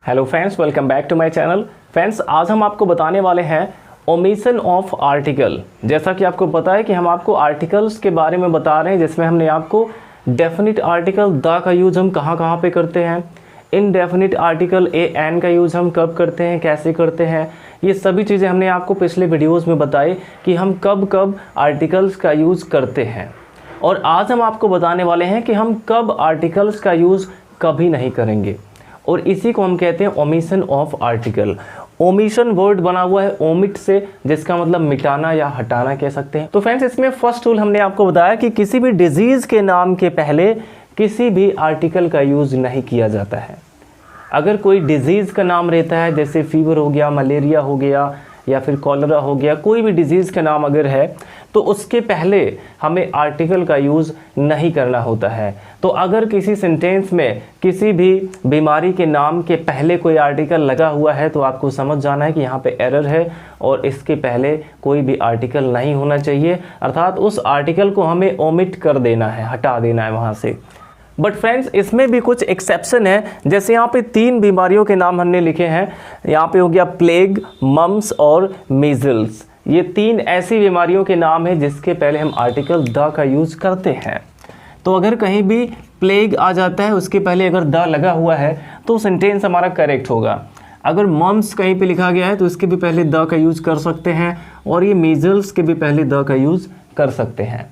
Hello friends, welcome back to my channel. Friends, आज हम आपको बताने वाले हैं ओमिशन ऑफ आर्टिकल। जैसा कि आपको पता है कि हम आपको आर्टिकल्स के बारे में बता रहे हैं, जिसमें हमने आपको डेफिनिट आर्टिकल द का यूज़ हम कहाँ पे करते हैं, इनडेफिनिट आर्टिकल ए एन का यूज़ हम कब करते हैं, कैसे करते हैं, ये सभी चीज़ें हमने आपको पिछले वीडियोज़ में बताई कि हम कब कब आर्टिकल्स का यूज़ करते हैं। और आज हम आपको बताने वाले हैं कि हम कब आर्टिकल्स का यूज़ कभी नहीं करेंगे, और इसी को हम कहते हैं omission of article. Omission word बना हुआ है ओमिट से, जिसका मतलब मिटाना या हटाना कह सकते हैं। तो फ्रेंड्स, इसमें फर्स्ट रूल हमने आपको बताया कि किसी भी डिजीज़ के नाम के पहले किसी भी आर्टिकल का यूज़ नहीं किया जाता है। अगर कोई डिजीज़ का नाम रहता है, जैसे फीवर हो गया, मलेरिया हो गया या फिर कॉलरा हो गया, कोई भी डिजीज़ का नाम अगर है तो उसके पहले हमें आर्टिकल का यूज़ नहीं करना होता है। तो अगर किसी सेंटेंस में किसी भी बीमारी के नाम के पहले कोई आर्टिकल लगा हुआ है तो आपको समझ जाना है कि यहाँ पे एरर है और इसके पहले कोई भी आर्टिकल नहीं होना चाहिए, अर्थात उस आर्टिकल को हमें ओमिट कर देना है, हटा देना है वहाँ से। बट फ्रेंड्स, इसमें भी कुछ एक्सेप्शन है। जैसे यहाँ पे 3 बीमारियों के नाम हमने लिखे हैं। यहाँ पे हो गया प्लेग, मम्स और मीजल्स। ये 3 ऐसी बीमारियों के नाम हैं जिसके पहले हम आर्टिकल द का यूज़ करते हैं। तो अगर कहीं भी प्लेग आ जाता है, उसके पहले अगर द लगा हुआ है तो सेंटेंस हमारा करेक्ट होगा। अगर मम्स कहीं पे लिखा गया है तो इसके भी पहले द का यूज़ कर सकते हैं, और ये मीजल्स के भी पहले द का यूज़ कर सकते हैं।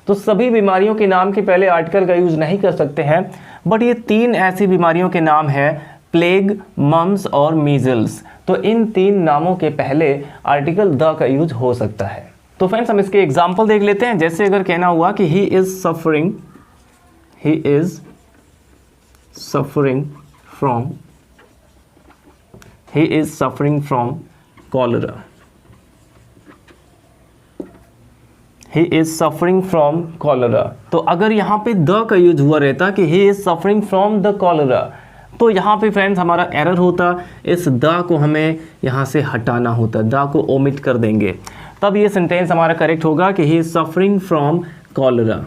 तो सभी बीमारियों के नाम के पहले आर्टिकल का यूज़ नहीं कर सकते हैं, बट ये 3 ऐसी बीमारियों के नाम हैं, प्लेग, मम्स और मीजल्स। तो इन 3 नामों के पहले आर्टिकल द का यूज हो सकता है। तो फ्रेंड्स, हम इसके एग्जाम्पल देख लेते हैं। जैसे अगर कहना हुआ कि he is suffering from cholera. He is suffering from cholera. तो अगर यहाँ पे द का यूज हुआ रहता कि he is suffering from the cholera, तो यहाँ पे फ्रेंड्स हमारा एरर होता। इस द को हमें यहाँ से हटाना होता, द को ओमिट कर देंगे, तब ये सेंटेंस हमारा करेक्ट होगा कि he is suffering from cholera.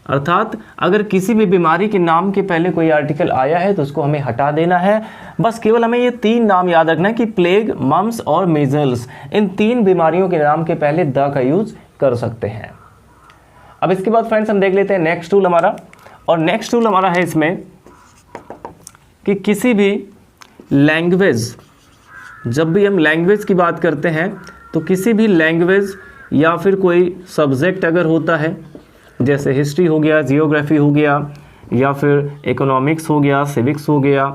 अर्थात अगर किसी भी बीमारी के नाम के पहले कोई आर्टिकल आया है तो उसको हमें हटा देना है। बस केवल हमें ये 3 नाम याद रखना है कि प्लेग, मम्स और मीजल्स, इन 3 बीमारियों के नाम के पहले द का यूज कर सकते हैं। अब इसके बाद फ्रेंड्स हम देख लेते हैं नेक्स्ट रूल हमारा। और नेक्स्ट रूल हमारा है इसमें कि किसी भी लैंग्वेज, जब भी हम लैंग्वेज की बात करते हैं तो किसी भी लैंग्वेज या फिर कोई सब्जेक्ट अगर होता है, जैसे हिस्ट्री हो गया, जियोग्राफी हो गया, या फिर इकोनॉमिक्स हो गया, सिविक्स हो गया,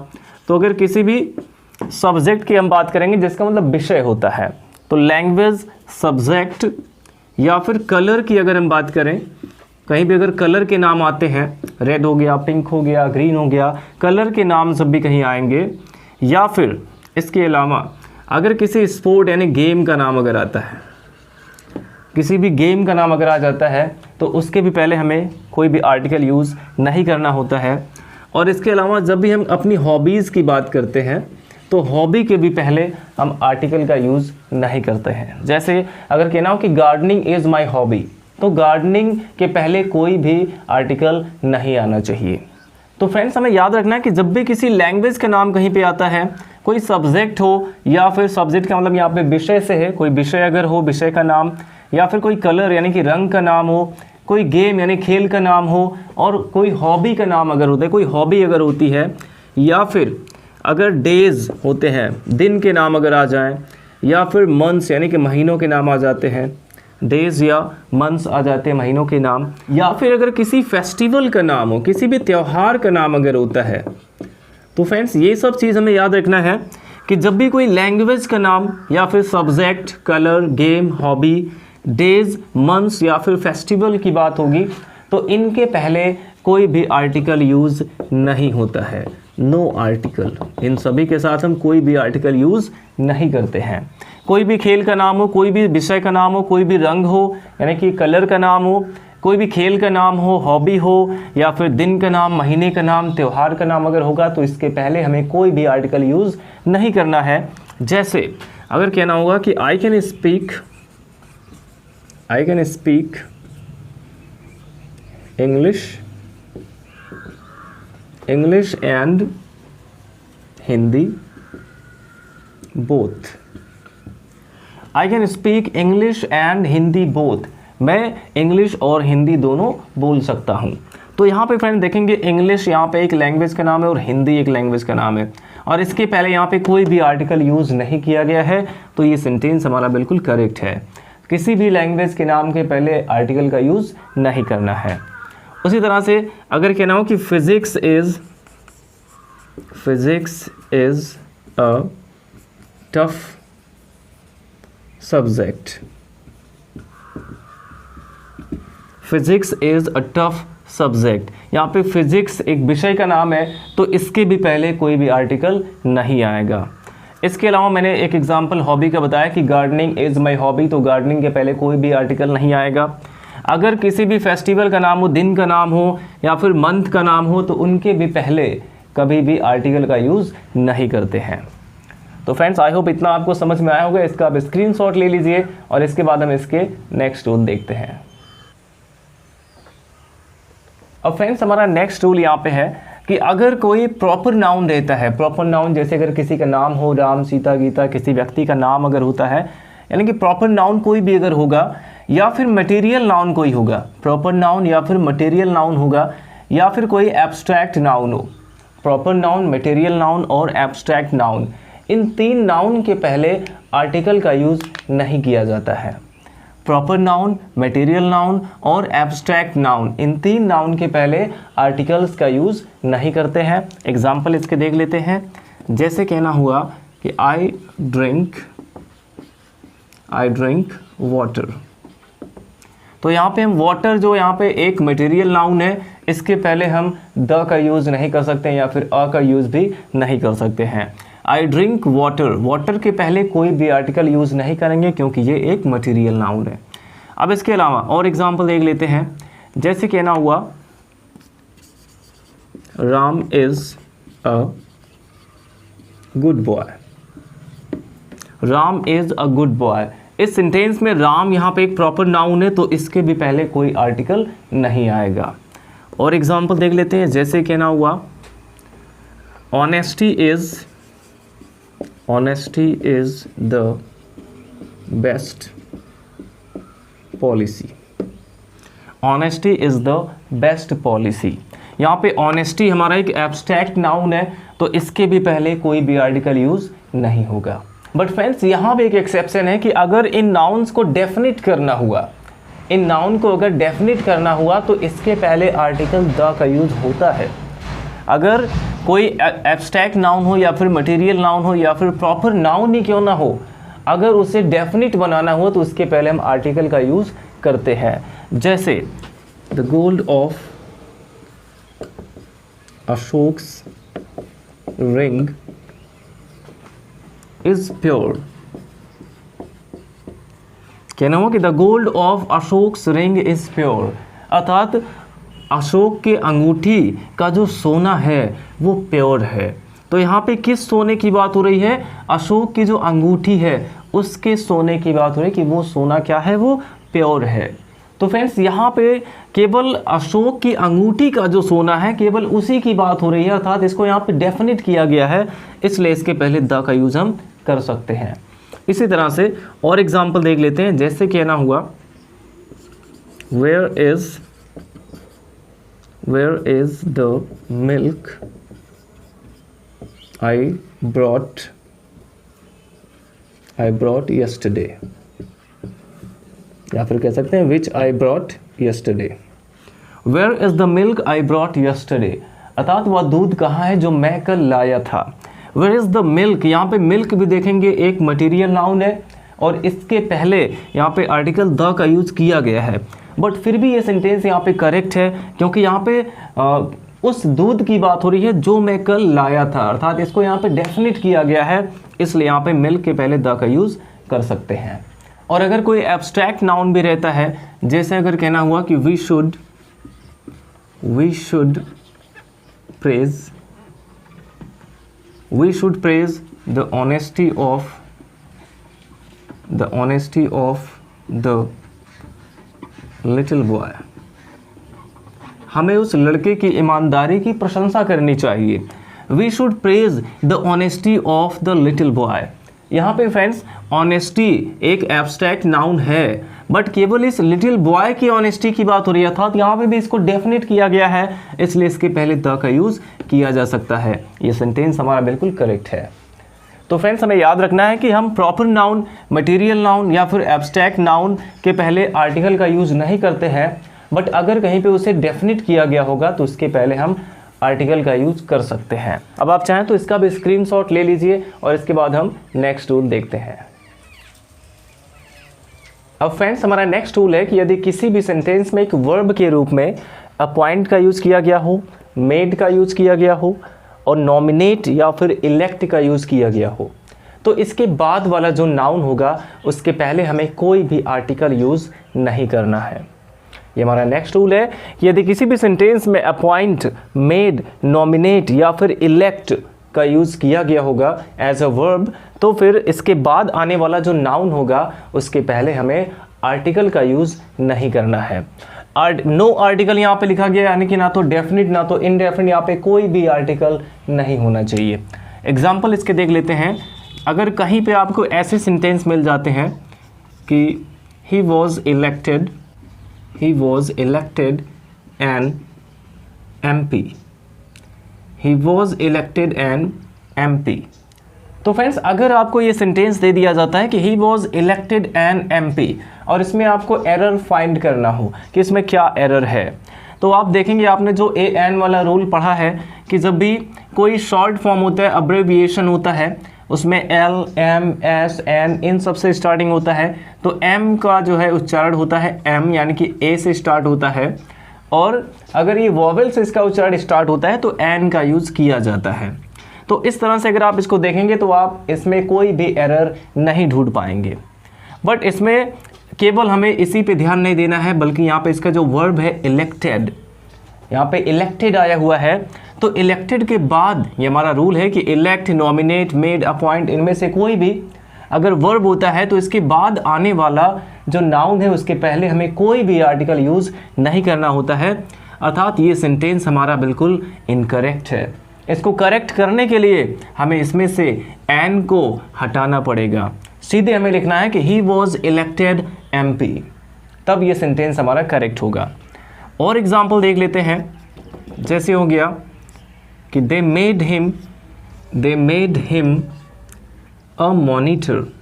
तो अगर किसी भी सब्जेक्ट की हम बात करेंगे जिसका मतलब विषय होता है, तो लैंग्वेज, सब्जेक्ट या फिर कलर की अगर हम बात करें, कहीं भी अगर कलर के नाम आते हैं, रेड हो गया, पिंक हो गया, ग्रीन हो गया, कलर के नाम जब भी कहीं आएंगे, या फिर इसके अलावा अगर किसी स्पोर्ट यानी गेम का नाम अगर आता है, किसी भी गेम का नाम अगर आ जाता है, तो उसके भी पहले हमें कोई भी आर्टिकल यूज़ नहीं करना होता है। और इसके अलावा जब भी हम अपनी हॉबीज़ की बात करते हैं तो हॉबी के भी पहले हम आर्टिकल का यूज़ नहीं करते हैं। जैसे अगर कहना हो कि गार्डनिंग इज़ माई हॉबी, तो गार्डनिंग के पहले कोई भी आर्टिकल नहीं आना चाहिए। तो फ्रेंड्स, हमें याद रखना है कि जब भी किसी लैंग्वेज का नाम कहीं पे आता है, कोई सब्जेक्ट हो, या फिर सब्जेक्ट का मतलब यहाँ पे विषय से है, कोई विषय अगर हो, विषय का नाम, या फिर कोई कलर यानी कि रंग का नाम हो, कोई गेम यानी खेल का नाम हो, और कोई हॉबी का नाम अगर होता है, कोई हॉबी अगर होती है, या फिर अगर डेज होते हैं, दिन के नाम अगर आ जाएं, या फिर मंथ्स यानी कि महीनों के नाम आ जाते हैं, डेज या मंथ्स आ जाते हैं महीनों के नाम, या फिर अगर किसी फेस्टिवल का नाम हो, किसी भी त्यौहार का नाम अगर होता है, तो फ्रेंड्स ये सब चीज़ हमें याद रखना है कि जब भी कोई लैंग्वेज का नाम या फिर subject, colour, game, hobby, days, months या फिर फेस्टिवल की बात होगी, तो इनके पहले कोई भी आर्टिकल यूज़ नहीं होता है, नो आर्टिकल। इन सभी के साथ हम कोई भी आर्टिकल यूज़ नहीं करते हैं। कोई भी खेल का नाम हो, कोई भी विषय का नाम हो, कोई भी रंग हो यानी कि कलर का नाम हो, कोई भी खेल का नाम हो, हॉबी हो, या फिर दिन का नाम, महीने का नाम, त्यौहार का नाम अगर होगा, तो इसके पहले हमें कोई भी आर्टिकल यूज़ नहीं करना है। जैसे अगर कहना होगा कि I can speak English and Hindi both. I can speak English and Hindi both. मैं इंग्लिश और हिंदी दोनों बोल सकता हूँ। तो यहाँ पे फ्रेंड देखेंगे इंग्लिश यहाँ पे एक लैंग्वेज का नाम है और हिंदी एक लैंग्वेज का नाम है, और इसके पहले यहाँ पे कोई भी आर्टिकल यूज़ नहीं किया गया है, तो ये सेंटेंस हमारा बिल्कुल करेक्ट है। किसी भी लैंग्वेज के नाम के पहले आर्टिकल का यूज़ नहीं करना है। उसी तरह से अगर कहना हो कि physics is a tough subject, physics is a tough subject, यहाँ पे फिज़िक्स एक विषय का नाम है, तो इसके भी पहले कोई भी आर्टिकल नहीं आएगा। इसके अलावा मैंने एक एग्जांपल हॉबी का बताया कि गार्डनिंग इज़ माय हॉबी, तो गार्डनिंग के पहले कोई भी आर्टिकल नहीं आएगा। अगर किसी भी फेस्टिवल का नाम हो, दिन का नाम हो या फिर मंथ का नाम हो, तो उनके भी पहले कभी भी आर्टिकल का यूज़ नहीं करते हैं। तो फ्रेंड्स आई होप इतना आपको समझ में आया होगा। इसका आप स्क्रीनशॉट ले लीजिए और इसके बाद हम इसके नेक्स्ट रूल देखते हैं। अब फ्रेंड्स हमारा नेक्स्ट रूल यहाँ पे है कि अगर कोई प्रॉपर नाउन रहता है, प्रॉपर नाउन जैसे अगर किसी का नाम हो राम, सीता, गीता, किसी व्यक्ति का नाम अगर होता है, यानी कि प्रॉपर नाउन कोई भी अगर होगा या फिर मटेरियल नाउन कोई होगा, प्रॉपर नाउन या फिर मटेरियल नाउन होगा या फिर कोई एब्स्ट्रैक्ट नाउन हो। प्रॉपर नाउन, मटेरियल नाउन और एब्स्ट्रैक्ट नाउन, इन तीन नाउन के पहले आर्टिकल का यूज़ नहीं किया जाता है। प्रॉपर नाउन, मटेरियल नाउन और एब्स्ट्रैक्ट नाउन, इन तीन नाउन के पहले आर्टिकल्स का यूज़ नहीं करते हैं। एग्जाम्पल इसके देख लेते हैं। जैसे कहना हुआ कि आई ड्रिंक वाटर, तो यहाँ पे हम वाटर जो यहाँ पे एक मटेरियल नाउन है, इसके पहले हम द का यूज़ नहीं कर सकते या फिर अ का यूज़ भी नहीं कर सकते हैं। आई ड्रिंक वाटर, वाटर के पहले कोई भी आर्टिकल यूज़ नहीं करेंगे क्योंकि ये एक मटेरियल नाउन है। अब इसके अलावा और एग्जांपल देख लेते हैं। जैसे कहना हुआ Ram is a good boy, Ram is a good boy, इस सेंटेंस में राम यहाँ पे एक प्रॉपर नाउन है, तो इसके भी पहले कोई आर्टिकल नहीं आएगा। और एग्जांपल देख लेते हैं। जैसे कहना हुआ honesty is the best policy, honesty is the best policy, यहाँ पे ऑनेस्टी हमारा एक एब्स्ट्रैक्ट नाउन है, तो इसके भी पहले कोई भी आर्टिकल यूज़ नहीं होगा। बट फ्रेंड्स यहाँ पे एक एक्सेप्शन है कि अगर इन नाउन्स को डेफिनिट करना हुआ, इन नाउन को अगर डेफिनिट करना हुआ तो इसके पहले आर्टिकल द का यूज़ होता है। अगर कोई एब्स्ट्रैक्ट नाउन हो या फिर मटेरियल नाउन हो या फिर प्रॉपर नाउन ही क्यों ना हो, अगर उसे डेफिनिट बनाना हो तो उसके पहले हम आर्टिकल का यूज़ करते हैं। जैसे the gold of Ashok's ring is pure, कहना हो कि the gold of Ashok's ring is pure, अर्थात अशोक के अंगूठी का जो सोना है वो प्योर है। तो यहाँ पे किस सोने की बात हो रही है? अशोक की जो अंगूठी है उसके सोने की बात हो रही है कि वो सोना क्या है, वो प्योर है। तो फ्रेंड्स यहाँ पे केवल अशोक की अंगूठी का जो सोना है केवल उसी की बात हो रही है, अर्थात इसको यहाँ पे डेफिनिट किया गया है, इसलिए इसके पहले द का यूज़ हम कर सकते हैं। इसी तरह से और एग्जाम्पल देख लेते हैं। जैसे कहना हुआ where is the milk I brought yesterday, या फिर कह सकते हैं which I brought yesterday। Where is the milk I brought yesterday, अर्थात वह दूध कहाँ है जो मैं कल लाया था। वेयर इज द मिल्क, यहाँ पे मिल्क भी देखेंगे एक मटेरियल नाउन है और इसके पहले यहाँ पे आर्टिकल द का यूज़ किया गया है, बट फिर भी ये सेंटेंस यहाँ पे करेक्ट है क्योंकि यहाँ पे उस दूध की बात हो रही है जो मैं कल लाया था, अर्थात इसको यहाँ पे डेफिनिट किया गया है, इसलिए यहाँ पे मिल्क के पहले द का यूज़ कर सकते हैं। और अगर कोई एब्स्ट्रैक्ट नाउन भी रहता है, जैसे अगर कहना हुआ कि we should praise the honesty of the little boy, हमें उस लड़के की ईमानदारी की प्रशंसा करनी चाहिए। We should praise the honesty of the little boy, यहाँ पे फ्रेंड्स ऑनेस्टी एक एब्स्ट्रैक्ट नाउन है, बट केवल इस लिटिल बॉय की ऑनेस्टी की बात हो रही है, अर्थात यहाँ पे भी इसको डेफिनेट किया गया है, इसलिए इसके पहले द का यूज़ किया जा सकता है। ये सेंटेंस हमारा बिल्कुल करेक्ट है। तो फ्रेंड्स हमें याद रखना है कि हम प्रॉपर नाउन, मटेरियल नाउन या फिर एब्स्ट्रैक्ट नाउन के पहले आर्टिकल का यूज़ नहीं करते हैं, बट अगर कहीं पे उसे डेफिनेट किया गया होगा तो उसके पहले हम आर्टिकल का यूज़ कर सकते हैं। अब आप चाहें तो इसका भी स्क्रीनशॉट ले लीजिए और इसके बाद हम नेक्स्ट रूल देखते हैं। अब फ्रेंड्स हमारा नेक्स्ट रूल है कि यदि किसी भी सेंटेंस में एक वर्ब के रूप में अपॉइंट का यूज़ किया गया हो, मेड का यूज़ किया गया हो और नॉमिनेट या फिर इलेक्ट का यूज़ किया गया हो, तो इसके बाद वाला जो नाउन होगा उसके पहले हमें कोई भी आर्टिकल यूज़ नहीं करना है। ये हमारा नेक्स्ट रूल है कि यदि किसी भी सेंटेंस में अपॉइंट, मेड, नॉमिनेट या फिर इलेक्ट का यूज़ किया गया होगा एज अ वर्ब, तो फिर इसके बाद आने वाला जो नाउन होगा उसके पहले हमें आर्टिकल का यूज़ नहीं करना है। नो आर्टिकल यहाँ पे लिखा गया, यानी कि ना तो डेफिनिट ना तो इनडेफिनिट, यहाँ पे कोई भी आर्टिकल नहीं होना चाहिए। एग्जाम्पल इसके देख लेते हैं। अगर कहीं पे आपको ऐसे सेंटेंस मिल जाते हैं कि he was elected an MP, he was elected an MP, तो फ्रेंड्स अगर आपको ये सेंटेंस दे दिया जाता है कि he was elected an MP और इसमें आपको एरर फाइंड करना हो कि इसमें क्या एरर है, तो आप देखेंगे आपने जो AN वाला रूल पढ़ा है कि जब भी कोई शॉर्ट फॉर्म होता है, अब्रेविएशन होता है, उसमें L, M, S, N इन सब से स्टार्टिंग होता है, तो M का जो है उच्चारण होता है M, यानी कि A से स्टार्ट होता है, और अगर ये वॉवेल से इसका उच्चारण स्टार्ट होता है तो N का यूज़ किया जाता है। तो इस तरह से अगर आप इसको देखेंगे तो आप इसमें कोई भी एरर नहीं ढूंढ पाएंगे, बट इसमें केवल हमें इसी पे ध्यान नहीं देना है, बल्कि यहाँ पे इसका जो वर्ब है इलेक्टेड, यहाँ पे इलेक्टेड आया हुआ है, तो इलेक्टेड के बाद ये हमारा रूल है कि इलेक्ट, नॉमिनेट, मेड, अपॉइंट इनमें से कोई भी अगर वर्ब होता है तो इसके बाद आने वाला जो नाउन है उसके पहले हमें कोई भी आर्टिकल यूज़ नहीं करना होता है, अर्थात ये सेंटेंस हमारा बिल्कुल इनकरेक्ट है। इसको करेक्ट करने के लिए हमें इसमें से एन को हटाना पड़ेगा, सीधे हमें लिखना है कि ही वॉज इलेक्टेड MP, तब ये सेंटेंस हमारा करेक्ट होगा। और एग्जाम्पल देख लेते हैं, जैसे हो गया कि they made him a monitor.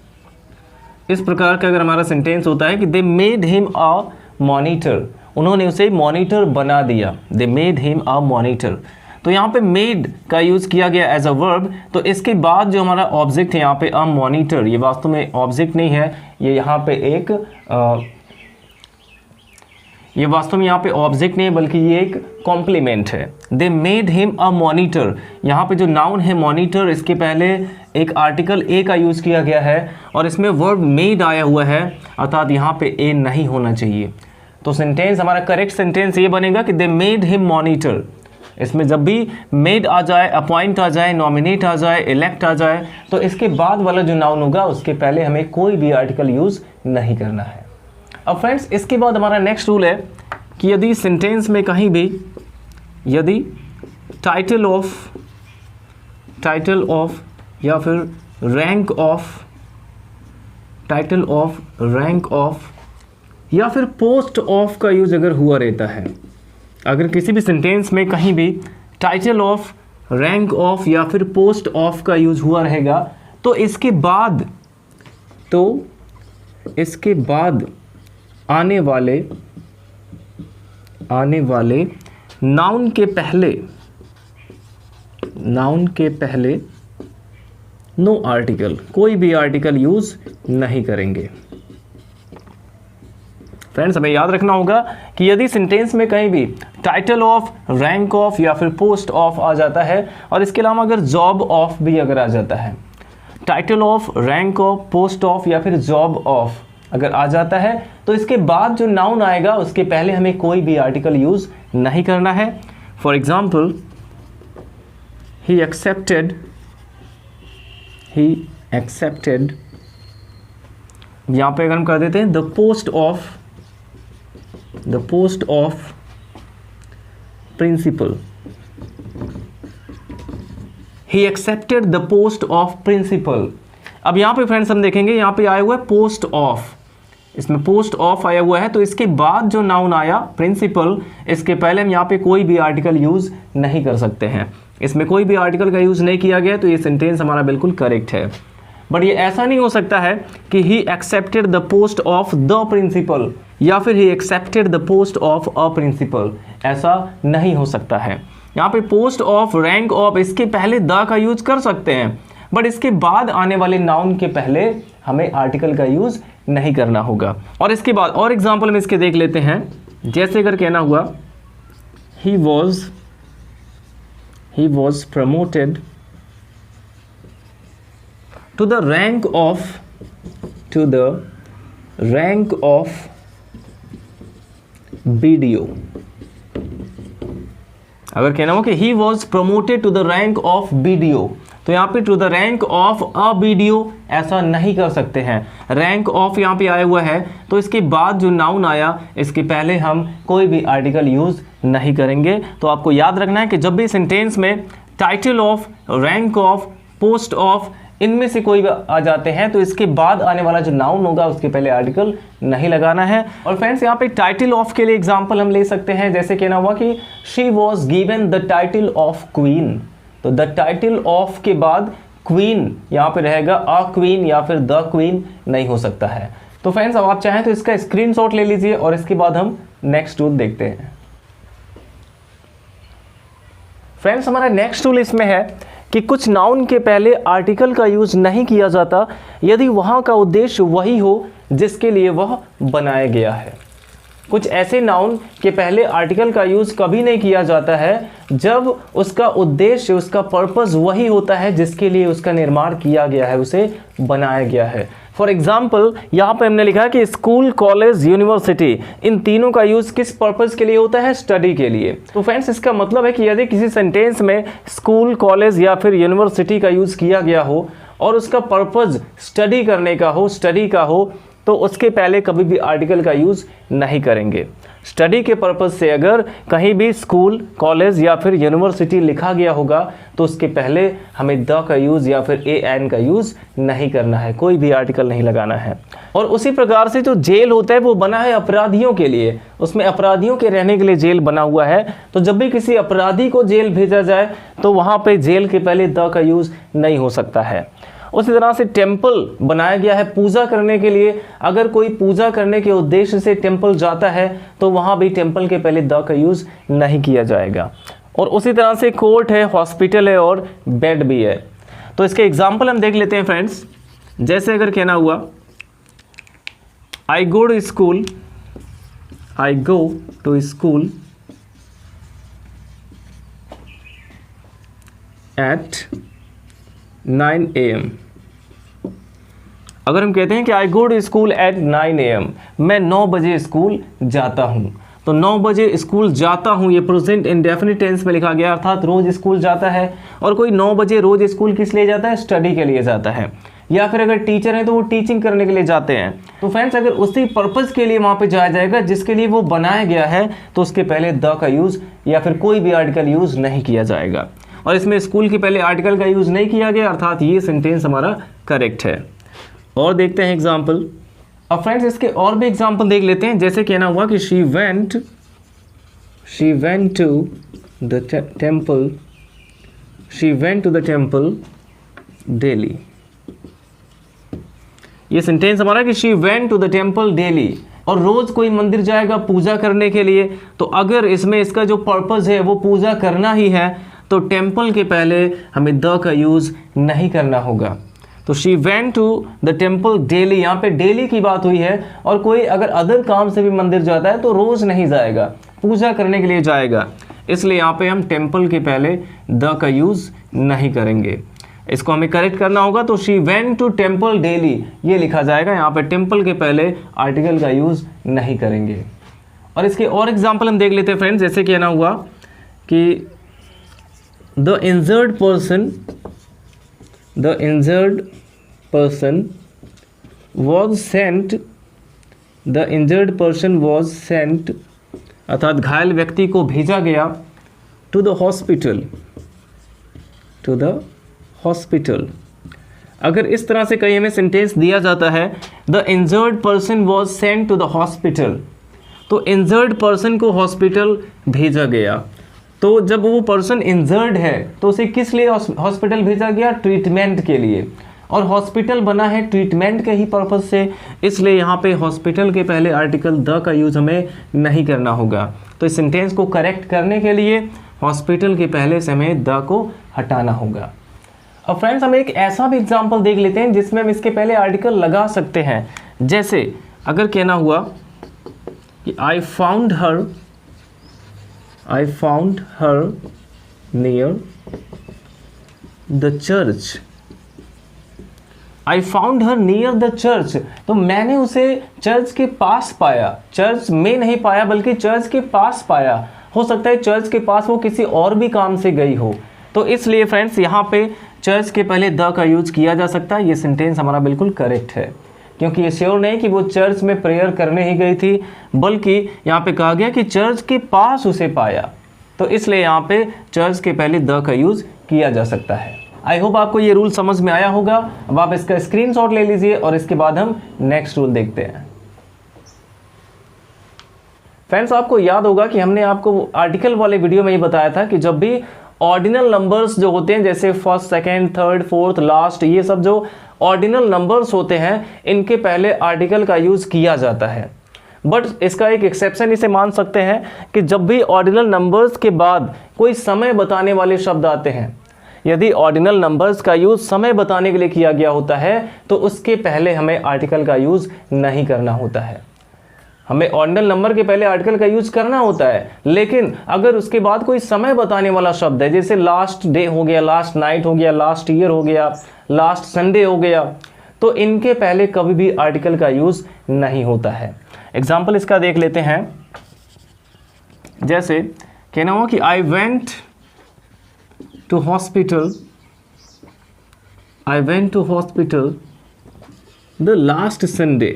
इस प्रकार का अगर हमारा सेंटेंस होता है कि they made him a monitor, उन्होंने उसे मॉनिटर बना दिया, they made him a monitor, तो यहाँ पे मेड का यूज़ किया गया एज अ वर्ब, तो इसके बाद जो हमारा ऑब्जेक्ट है यहाँ पे अ मॉनिटर, ये वास्तव में ऑब्जेक्ट नहीं है, ये यहाँ पे एक ये वास्तव में यहाँ पे ऑब्जेक्ट नहीं है बल्कि ये एक कॉम्प्लीमेंट है। They made him a monitor, यहाँ पे जो नाउन है मॉनिटर, इसके पहले एक आर्टिकल ए का यूज़ किया गया है और इसमें वर्ब मेड आया हुआ है, अर्थात यहाँ पे ए नहीं होना चाहिए। तो सेंटेंस हमारा करेक्ट सेंटेंस ये बनेगा कि दे मेड हिम मॉनिटर। इसमें जब भी मेड आ जाए, अपॉइंट आ जाए, नॉमिनेट आ जाए, इलेक्ट आ जाए, तो इसके बाद वाला जो नाउन होगा उसके पहले हमें कोई भी आर्टिकल यूज़ नहीं करना है। अब फ्रेंड्स इसके बाद हमारा नेक्स्ट रूल है कि यदि सेंटेंस में कहीं भी यदि टाइटल ऑफ या फिर रैंक ऑफ या फिर पोस्ट ऑफ का यूज़ अगर हुआ रहता है, अगर किसी भी सेंटेंस में कहीं भी टाइटल ऑफ, रैंक ऑफ या फिर पोस्ट ऑफ का यूज़ हुआ रहेगा, तो इसके बाद आने वाले नाउन के पहले नो आर्टिकल, कोई भी आर्टिकल यूज़ नहीं करेंगे। फ्रेंड्स हमें याद रखना होगा कि यदि सेंटेंस में कहीं भी टाइटल ऑफ, रैंक ऑफ या फिर पोस्ट ऑफ आ जाता है, और इसके अलावा अगर जॉब ऑफ भी अगर आ जाता है, title of, rank of, post of या फिर जॉब ऑफ अगर आ जाता है, तो इसके बाद जो नाउन आएगा उसके पहले हमें कोई भी आर्टिकल यूज़ नहीं करना है। फॉर एग्जाम्पल ही एक्सेप्टेड, यहाँ पे अगर हम कर देते हैं the post of principal, he accepted the post of principal, अब यहाँ पे फ्रेंड्स हम देखेंगे, यहाँ पे आया हुआ है पोस्ट ऑफ, इसमें पोस्ट ऑफ आया हुआ है, तो इसके बाद जो नाउन आया प्रिंसिपल, इसके पहले हम यहाँ पे कोई भी आर्टिकल यूज नहीं कर सकते हैं, इसमें कोई भी आर्टिकल का यूज नहीं किया गया, तो ये सेंटेंस हमारा बिल्कुल करेक्ट है। बट ये ऐसा नहीं हो सकता है कि he accepted the post of the principal या फिर he accepted the post of a principal, ऐसा नहीं हो सकता है। यहाँ पे पोस्ट ऑफ, रैंक ऑफ, इसके पहले द का यूज कर सकते हैं, बट इसके बाद आने वाले नाउन के पहले हमें आर्टिकल का यूज नहीं करना होगा। और इसके बाद और एग्जाम्पल में इसके देख लेते हैं, जैसे अगर कहना हुआ he was promoted to the rank of BDO। अगर कहना हो कि he was promoted to the rank of BDO, तो यहाँ पे to the rank of a BDO ऐसा नहीं कर सकते हैं। रैंक ऑफ यहाँ पे आया हुआ है, तो इसके बाद जो नाउन आया इसके पहले हम कोई भी आर्टिकल यूज नहीं करेंगे। तो आपको याद रखना है कि जब भी सेंटेंस में title of, rank of, post of, इनमें से कोई आ जाते हैं तो इसके बाद आने वाला जो नाउन होगा उसके पहले आर्टिकल नहीं लगाना है। और फ्रेंड्स यहाँ पे टाइटल ऑफ के लिए एग्जांपल हम ले सकते हैं, जैसे कहना हुआ कि she was given the title of queen, तो द टाइटल ऑफ के बाद क्वीन यहाँ पे रहेगा, अ क्वीन या फिर द क्वीन नहीं हो सकता है। तो फ्रेंड्स अब आप चाहें तो इसका स्क्रीनशॉट ले लीजिए और इसके बाद हम नेक्स्ट टूल देखते हैं। फ्रेंड्स हमारा नेक्स्ट टूल इसमें है कि कुछ नाउन के पहले आर्टिकल का यूज नहीं किया जाता यदि वहाँ का उद्देश्य वही हो जिसके लिए वह बनाया गया है। कुछ ऐसे नाउन के पहले आर्टिकल का यूज कभी नहीं किया जाता है जब उसका उद्देश्य, उसका पर्पस वही होता है जिसके लिए उसका निर्माण किया गया है, उसे बनाया गया है। फॉर एग्जाम्पल यहाँ पे हमने लिखा कि स्कूल, कॉलेज, यूनिवर्सिटी, इन तीनों का यूज किस पर्पस के लिए होता है? स्टडी के लिए। तो फ्रेंड्स इसका मतलब है कि यदि किसी सेंटेंस में स्कूल, कॉलेज या फिर यूनिवर्सिटी का यूज किया गया हो और उसका पर्पस स्टडी करने का हो, स्टडी का हो, तो उसके पहले कभी भी आर्टिकल का यूज नहीं करेंगे। स्टडी के पर्पस से अगर कहीं भी स्कूल, कॉलेज या फिर यूनिवर्सिटी लिखा गया होगा तो उसके पहले हमें द का यूज़ या फिर ए एन का यूज़ नहीं करना है, कोई भी आर्टिकल नहीं लगाना है। और उसी प्रकार से जो जेल होता है वो बना है अपराधियों के लिए, उसमें अपराधियों के रहने के लिए जेल बना हुआ है। तो जब भी किसी अपराधी को जेल भेजा जाए तो वहाँ पे जेल के पहले द का यूज़ नहीं हो सकता है। उसी तरह से टेम्पल बनाया गया है पूजा करने के लिए, अगर कोई पूजा करने के उद्देश्य से टेम्पल जाता है तो वहाँ भी टेम्पल के पहले द का यूज़ नहीं किया जाएगा। और उसी तरह से कोर्ट है, हॉस्पिटल है और बेड भी है। तो इसके एग्जाम्पल हम देख लेते हैं फ्रेंड्स। जैसे अगर कहना हुआ I go to school, I go to school at 9 AM। अगर हम कहते हैं कि I go to school at 9 AM, मैं 9 बजे स्कूल जाता हूँ, तो 9 बजे स्कूल जाता हूँ ये प्रेजेंट इंडेफिनिट टेंस में लिखा गया, अर्थात रोज स्कूल जाता है। और कोई 9 बजे रोज स्कूल किस लिए जाता है? स्टडी के लिए जाता है। या फिर अगर टीचर हैं तो वो टीचिंग करने के लिए जाते हैं। तो फ्रेंड्स अगर उसी पर्पस के लिए वहाँ पे जाया जाएगा जिसके लिए वो बनाया गया है तो उसके पहले द का यूज़ या फिर कोई भी आर्टिकल यूज़ नहीं किया जाएगा। और इसमें स्कूल के पहले आर्टिकल का यूज़ नहीं किया गया, अर्थात ये सेंटेंस हमारा करेक्ट है। और देखते हैं एग्जाम्पल। अब फ्रेंड्स इसके और भी एग्जाम्पल देख लेते हैं। जैसे कहना हुआ कि she went to the temple daily. ये सेंटेंस हमारा कि she went to the temple daily, और रोज कोई मंदिर जाएगा पूजा करने के लिए। तो अगर इसमें इसका जो पर्पस है वो पूजा करना ही है तो टेम्पल के पहले हमें द का यूज़ नहीं करना होगा। तो she went to the temple daily, यहाँ पे डेली की बात हुई है। और कोई अगर अदर काम से भी मंदिर जाता है तो रोज़ नहीं जाएगा, पूजा करने के लिए जाएगा, इसलिए यहाँ पे हम टेम्पल के पहले द का यूज़ नहीं करेंगे। इसको हमें करेक्ट करना होगा। तो she went to temple daily ये लिखा जाएगा, यहाँ पे टेम्पल के पहले आर्टिकल का यूज़ नहीं करेंगे। और इसके और एग्जाम्पल हम देख लेते हैं फ्रेंड्स। जैसे कहना हुआ कि The injured person was sent, अर्थात घायल व्यक्ति को भेजा गया to the hospital। अगर इस तरह से कहीं हमें सेंटेंस दिया जाता है, the injured person was sent to the hospital, तो इंजर्ड पर्सन को हॉस्पिटल भेजा गया। तो जब वो पर्सन इंजर्ड है तो उसे किस लिए हॉस्पिटल भेजा गया? ट्रीटमेंट के लिए, और हॉस्पिटल बना है ट्रीटमेंट के ही पर्पज़ से, इसलिए यहाँ पे हॉस्पिटल के पहले आर्टिकल द का यूज़ हमें नहीं करना होगा। तो इस सेंटेंस को करेक्ट करने के लिए हॉस्पिटल के पहले से हमें द को हटाना होगा। अब फ्रेंड्स हम एक ऐसा भी एग्जाम्पल देख लेते हैं जिसमें हम इसके पहले आर्टिकल लगा सकते हैं। जैसे अगर कहना हुआ कि I found her near the church, I found her near the church, तो मैंने उसे चर्च के पास पाया, चर्च में नहीं पाया बल्कि चर्च के पास पाया। हो सकता है चर्च के पास वो किसी और भी काम से गई हो, तो इसलिए फ्रेंड्स यहाँ पे चर्च के पहले द का यूज किया जा सकता है। ये सेंटेंस हमारा बिल्कुल करेक्ट है, क्योंकि ये श्योर नहीं कि वो चर्च में प्रेयर करने ही गई थी, बल्कि यहाँ पे कहा गया कि चर्च के पास उसे पाया, तो इसलिए यहाँ पे चर्च के पहले द का यूज किया जा सकता है। आई होप आपको ये रूल समझ में आया होगा। अब आप इसका स्क्रीनशॉट ले लीजिए और इसके बाद हम नेक्स्ट रूल देखते हैं। फ्रेंड्स आपको याद होगा कि हमने आपको आर्टिकल वाले वीडियो में ये बताया था कि जब भी ऑर्डिनल नंबर्स जो होते हैं, जैसे first, second, third, fourth, last, ये सब जो ऑर्डिनल नंबर्स होते हैं, इनके पहले आर्टिकल का यूज़ किया जाता है। बट इसका एक एक्सेप्शन इसे मान सकते हैं कि जब भी ऑर्डिनल नंबर्स के बाद कोई समय बताने वाले शब्द आते हैं, यदि ऑर्डिनल नंबर्स का यूज़ समय बताने के लिए किया गया होता है तो उसके पहले हमें आर्टिकल का यूज़ नहीं करना होता है। हमें ऑर्डिनल नंबर के पहले आर्टिकल का यूज़ करना होता है, लेकिन अगर उसके बाद कोई समय बताने वाला शब्द है, जैसे लास्ट डे हो गया, लास्ट नाइट हो गया, लास्ट ईयर हो गया, लास्ट संडे हो गया, तो इनके पहले कभी भी आर्टिकल का यूज़ नहीं होता है। एग्जाम्पल इसका देख लेते हैं। जैसे कहना हो कि I went to hospital the last Sunday।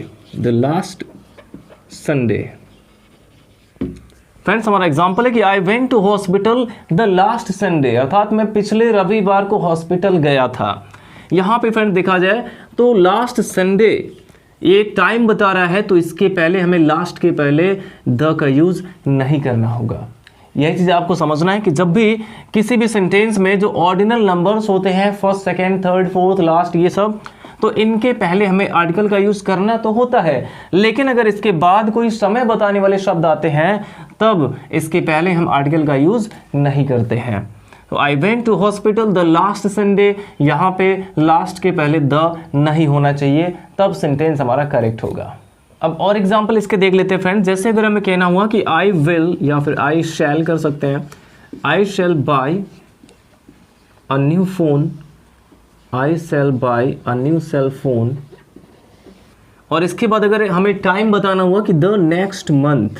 Friends हमारा एग्जाम्पल है कि I went to hospital the last Sunday, अर्थात मैं पिछले रविवार को हॉस्पिटल गया था। यहाँ पे फ्रेंड देखा जाए तो लास्ट संडे ये टाइम बता रहा है, तो इसके पहले हमें लास्ट के पहले द का यूज़ नहीं करना होगा। यही चीज़ आपको समझना है कि जब भी किसी भी सेंटेंस में जो ऑर्डिनल नंबर्स होते हैं, first, second, third, fourth, last, ये सब, तो इनके पहले हमें आर्टिकल का यूज़ करना तो होता है, लेकिन अगर इसके बाद कोई समय बताने वाले शब्द आते हैं तब इसके पहले हम आर्टिकल का यूज़ नहीं करते हैं। तो I went to hospital the last Sunday, यहाँ पे लास्ट के पहले द नहीं होना चाहिए, तब सेंटेंस हमारा करेक्ट होगा। अब और एग्जाम्पल इसके देख लेते हैं फ्रेंड्स। जैसे अगर हमें कहना हुआ कि आई विल या फिर आई शैल कर सकते हैं, I shall buy a new phone, I shall buy a new cell phone, और इसके बाद अगर हमें टाइम बताना हुआ कि द नेक्स्ट मंथ,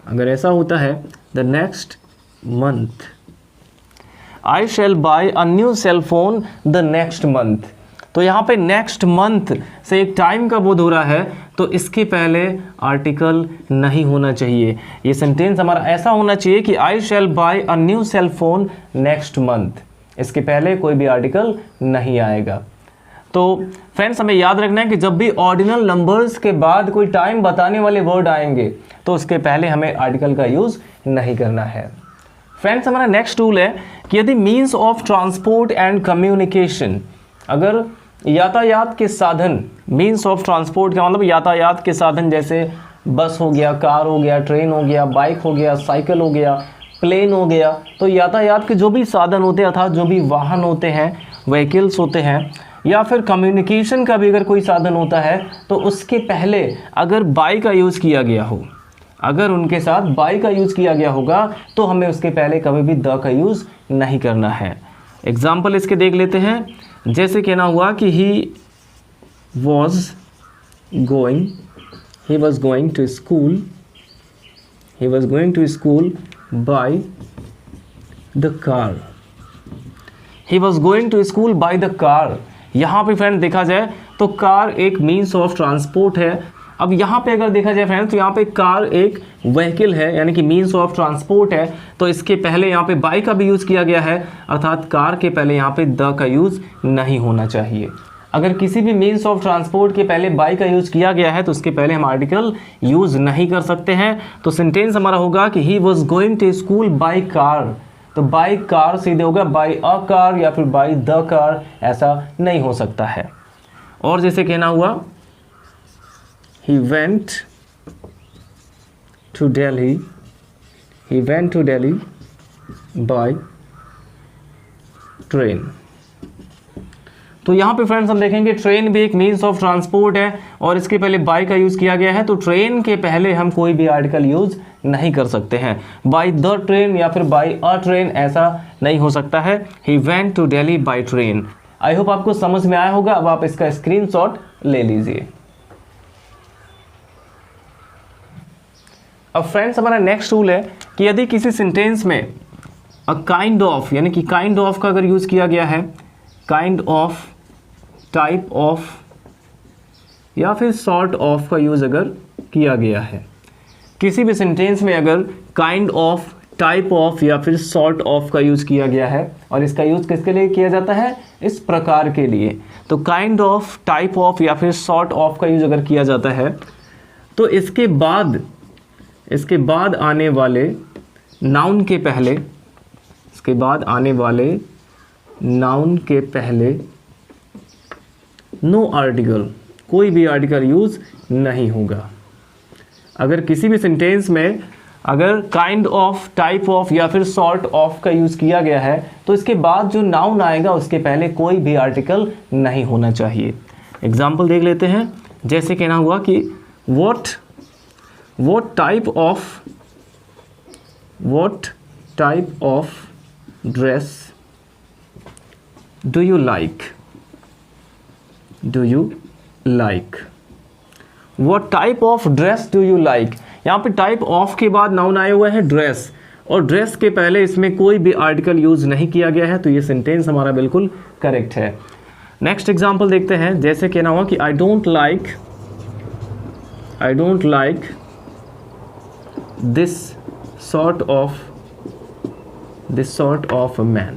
अगर ऐसा होता है the next month, I shall buy a new cell phone the next month, तो यहाँ पे नेक्स्ट मंथ से एक टाइम का बोध हो रहा है, तो इसके पहले आर्टिकल नहीं होना चाहिए। ये सेंटेंस हमारा ऐसा होना चाहिए कि I shall buy a new cell phone next month, इसके पहले कोई भी आर्टिकल नहीं आएगा। तो फ्रेंड्स हमें याद रखना है कि जब भी ऑर्डिनल नंबर्स के बाद कोई टाइम बताने वाले वर्ड आएंगे तो उसके पहले हमें आर्टिकल का यूज़ नहीं करना है। फ्रेंड्स हमारा नेक्स्ट रूल है कि यदि means of transport and communication, अगर यातायात के साधन, मीन्स ऑफ ट्रांसपोर्ट का मतलब यातायात के साधन, जैसे बस हो गया, कार हो गया, ट्रेन हो गया, बाइक हो गया, साइकिल हो गया, प्लेन हो गया, तो यातायात के जो भी साधन होते हैं अर्थात जो भी वाहन होते हैं, व्हीकल्स होते हैं, या फिर कम्युनिकेशन का भी अगर कोई साधन होता है तो उसके पहले अगर बाई का यूज़ किया गया हो, अगर उनके साथ बाई का यूज़ किया गया होगा तो हमें उसके पहले कभी भी द का यूज़ नहीं करना है। एग्जाम्पल इसके देख लेते हैं। जैसे कहना हुआ कि he was going to school by the car, he was going to school by the car. यहाँ पे फ्रेंड देखा जाए तो कार एक मीन्स ऑफ ट्रांसपोर्ट है, अब यहाँ पे अगर देखा जाए फ्रेंड्स, तो यहाँ पे कार एक व्हीकल है, यानी कि मीन्स ऑफ ट्रांसपोर्ट है, तो इसके पहले यहाँ पे बाय का भी यूज़ किया गया है, अर्थात कार के पहले यहाँ पे द का यूज़ नहीं होना चाहिए। अगर किसी भी मीन्स ऑफ ट्रांसपोर्ट के पहले बाय का यूज़ किया गया है तो उसके पहले हम आर्टिकल यूज़ नहीं कर सकते हैं। तो सेंटेंस हमारा होगा कि he was going to school by car. तो बाय कार सीधे होगा बाय अ कार या फिर बाय द कार, ऐसा नहीं हो सकता है। और जैसे कहना हुआ he went to Delhi by train। तो यहाँ पे फ्रेंड्स हम देखेंगे ट्रेन भी एक मीन्स ऑफ ट्रांसपोर्ट है और इसके पहले बाय का यूज़ किया गया है, तो ट्रेन के पहले हम कोई भी आर्टिकल यूज़ नहीं कर सकते हैं। बाय द ट्रेन या फिर बाय अ ट्रेन ऐसा नहीं हो सकता है। He went to Delhi by train. I hope आपको समझ में आया होगा। अब आप इसका स्क्रीनशॉट ले लीजिए। अब फ्रेंड्स हमारा नेक्स्ट रूल है कि यदि किसी सेंटेंस में अ काइंड ऑफ, यानी कि काइंड ऑफ का अगर यूज़ किया गया है, काइंड ऑफ, टाइप ऑफ या फिर सॉर्ट ऑफ का यूज़ अगर किया गया है, किसी भी सेंटेंस में अगर काइंड ऑफ, टाइप ऑफ या फिर सॉर्ट ऑफ का यूज़ किया गया है, और इसका यूज़ किसके लिए किया जाता है? इस प्रकार के लिए। तो काइंड ऑफ, टाइप ऑफ या फिर सॉर्ट ऑफ का यूज़ अगर किया जाता है तो इसके बाद आने वाले नाउन के पहले, इसके बाद आने वाले नाउन के पहले नो आर्टिकल, कोई भी आर्टिकल यूज़ नहीं होगा। अगर किसी भी सेंटेंस में अगर काइंड ऑफ, टाइप ऑफ या फिर सॉर्ट ऑफ का यूज़ किया गया है तो इसके बाद जो नाउन आएगा उसके पहले कोई भी आर्टिकल नहीं होना चाहिए। एग्जाम्पल देख लेते हैं। जैसे कहना हुआ कि what type of dress do you like? What type of dress do you like? यहाँ पे टाइप ऑफ के बाद नाउन आया हुआ है ड्रेस, और ड्रेस के पहले इसमें कोई भी आर्टिकल यूज़ नहीं किया गया है, तो ये सेंटेंस हमारा बिल्कुल करेक्ट है। नेक्स्ट एग्जाम्पल देखते हैं। जैसे कहना हुआ कि I don't like this sort of a man।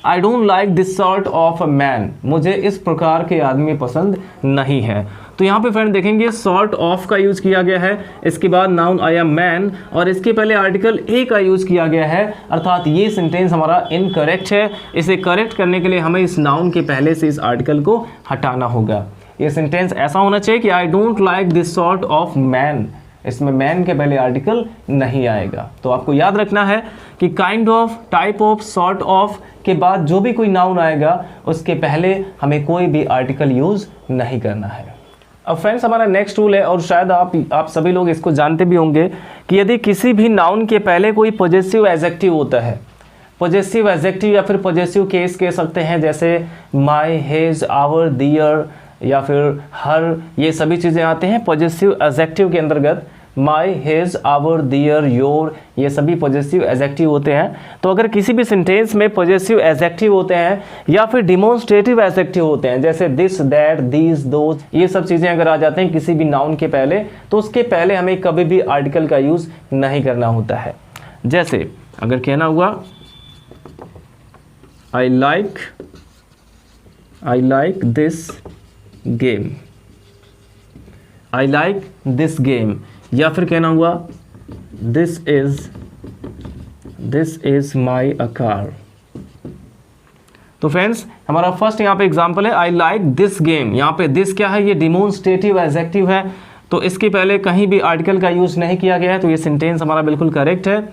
I don't like this sort of a man। मुझे इस प्रकार के आदमी पसंद नहीं है। तो यहाँ पे फ्रेंड देखेंगे sort of का यूज़ किया गया है, इसके बाद नाउन आया man और इसके पहले आर्टिकल ए का यूज़ किया गया है, अर्थात ये सेंटेंस हमारा इनकरेक्ट है। इसे करेक्ट करने के लिए हमें इस नाउन के पहले से इस आर्टिकल को हटाना होगा। ये सेंटेंस ऐसा होना चाहिए कि I don't like this sort of man। इसमें मैन के पहले आर्टिकल नहीं आएगा। तो आपको याद रखना है कि kind of, type of, sort of के बाद जो भी कोई नाउन आएगा उसके पहले हमें कोई भी आर्टिकल यूज़ नहीं करना है। अब फ्रेंड्स हमारा नेक्स्ट रूल है, और शायद आप सभी लोग इसको जानते भी होंगे कि यदि किसी भी नाउन के पहले कोई पॉजेसिव एडजेक्टिव होता है, पॉजेसिव एडजेक्टिव या फिर पॉजेसिव केस कह सकते हैं, जैसे माई, हिज, आवर, दियर या फिर हर, ये सभी चीज़ें आते हैं पॉजेसिव एडजेक्टिव के अंतर्गत। माई, हिज, आवर, दियर, योर, ये सभी पॉजेसिव एडजेक्टिव होते हैं। तो अगर किसी भी सेंटेंस में पॉजेसिव एडजेक्टिव होते हैं या फिर डिमॉन्स्ट्रेटिव एडजेक्टिव होते हैं, जैसे दिस, दैट, दीज, दोज, ये सब चीज़ें अगर आ जाते हैं किसी भी नाउन के पहले, तो उसके पहले हमें कभी भी आर्टिकल का यूज़ नहीं करना होता है। जैसे अगर कहना हुआ I like this game, I like this game, या फिर कहना हुआ this is my a car. तो फ्रेंड्स हमारा फर्स्ट यहाँ पे एग्जांपल है आई लाइक दिस गेम। यहाँ पे दिस क्या है? ये डिमॉन्स्ट्रेटिव एडजेक्टिव है, तो इसके पहले कहीं भी आर्टिकल का यूज़ नहीं किया गया है, तो ये सेंटेंस हमारा बिल्कुल करेक्ट है।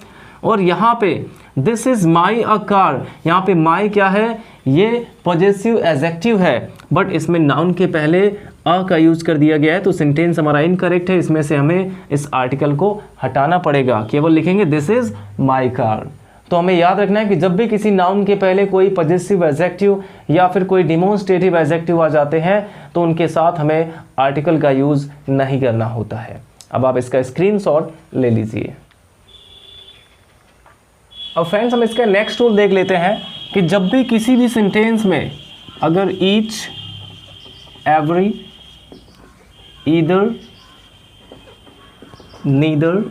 और यहाँ पे this is my a car, यहाँ पे माई क्या है? ये पॉजेसिव एडजेक्टिव है, बट इसमें नाउन के पहले अ का यूज़ कर दिया गया है, तो सेंटेंस हमारा इनकरेक्ट है। इसमें से हमें इस आर्टिकल को हटाना पड़ेगा, केवल लिखेंगे दिस इज़ माई कार। तो हमें याद रखना है कि जब भी किसी नाउन के पहले कोई पॉजेसिव एडजेक्टिव या फिर कोई डिमॉन्स्ट्रेटिव एडजेक्टिव आ जाते हैं तो उनके साथ हमें आर्टिकल का यूज़ नहीं करना होता है। अब आप इसका स्क्रीनशॉट ले लीजिए। अब फ्रेंड्स हम इसका नेक्स्ट रूल देख लेते हैं कि जब भी किसी भी सेंटेंस में अगर each, every, either, neither,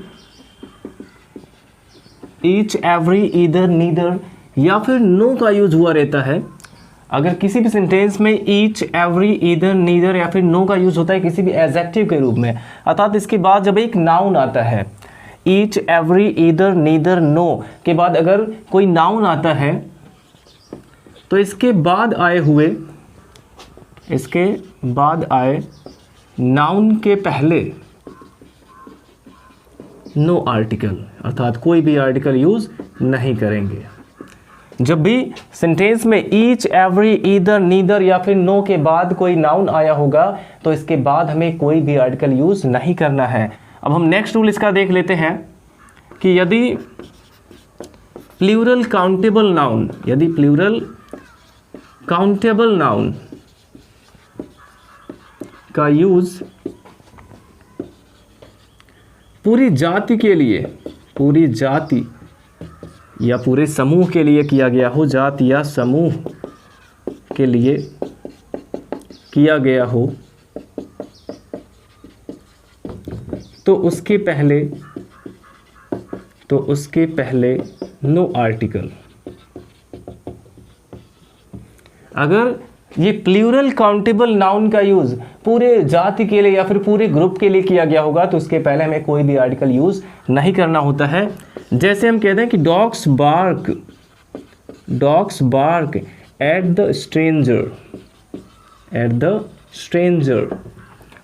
each, every, either, neither या फिर नो का यूज हुआ रहता है। अगर किसी भी सेंटेंस में ईच, एवरी, ईदर, नीदर या फिर नो का यूज होता है किसी भी एडजेक्टिव के रूप में, अर्थात इसके बाद जब एक नाउन आता है, each, every, either, neither, no के बाद अगर कोई नाउन आता है तो इसके बाद आए नाउन के पहले नो आर्टिकल, अर्थात कोई भी आर्टिकल यूज नहीं करेंगे। जब भी सेंटेंस में ईच, एवरी, ईदर, नीदर या फिर नो के बाद कोई नाउन आया होगा तो इसके बाद हमें कोई भी आर्टिकल यूज नहीं करना है। अब हम नेक्स्ट रूल इसका देख लेते हैं कि यदि प्लूरल काउंटेबल नाउन का यूज पूरी जाति या पूरे समूह के लिए किया गया हो, जाति या समूह के लिए किया गया हो, तो उसके पहले नो आर्टिकल। अगर ये प्लूरल काउंटेबल नाउन का यूज पूरे जाति के लिए या फिर पूरे ग्रुप के लिए किया गया होगा तो उसके पहले हमें कोई भी आर्टिकल यूज नहीं करना होता है। जैसे हम कहते हैं कि dogs bark at the stranger,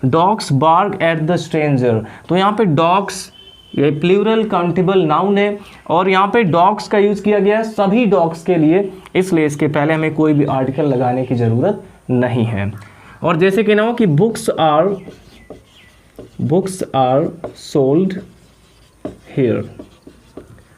dogs bark at the stranger. तो यहाँ पे डॉग्स ये प्लूरल काउंटेबल नाउन है और यहाँ पे डॉग्स का यूज किया गया है सभी डॉग्स के लिए, इसलिए इसके पहले हमें कोई भी आर्टिकल लगाने की ज़रूरत नहीं है। और जैसे कहना हो कि बुक्स आर सोल्ड हियर,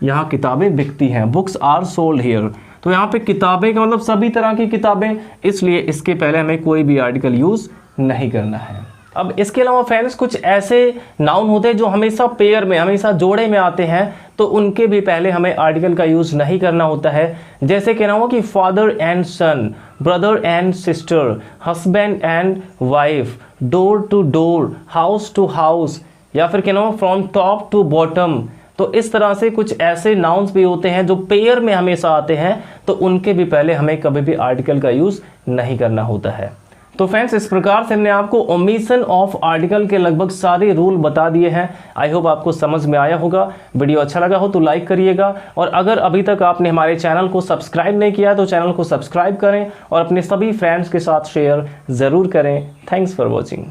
यहाँ किताबें बिकती हैं, बुक्स आर सोल्ड हियर। तो यहाँ पे किताबें का मतलब सभी तरह की किताबें, इसलिए इसके पहले हमें कोई भी आर्टिकल यूज नहीं करना है। अब इसके अलावा फ्रेंड्स कुछ ऐसे नाउन होते हैं जो हमेशा पेयर में, हमेशा जोड़े में आते हैं, तो उनके भी पहले हमें आर्टिकल का यूज़ नहीं करना होता है। जैसे कहना हो कि father and son, brother and sister, husband and wife, door to door, house to house या फिर कहना हो फ्रॉम टॉप टू बॉटम। तो इस तरह से कुछ ऐसे नाउन्स भी होते हैं जो पेयर में हमेशा आते हैं, तो उनके भी पहले हमें कभी भी आर्टिकल का यूज़ नहीं करना होता है। तो फ्रेंड्स इस प्रकार से हमने आपको ओमिशन ऑफ आर्टिकल के लगभग सारे रूल बता दिए हैं। आई होप आपको समझ में आया होगा। वीडियो अच्छा लगा हो तो लाइक करिएगा और अगर अभी तक आपने हमारे चैनल को सब्सक्राइब नहीं किया तो चैनल को सब्सक्राइब करें और अपने सभी फ्रेंड्स के साथ शेयर ज़रूर करें। Thanks for watching.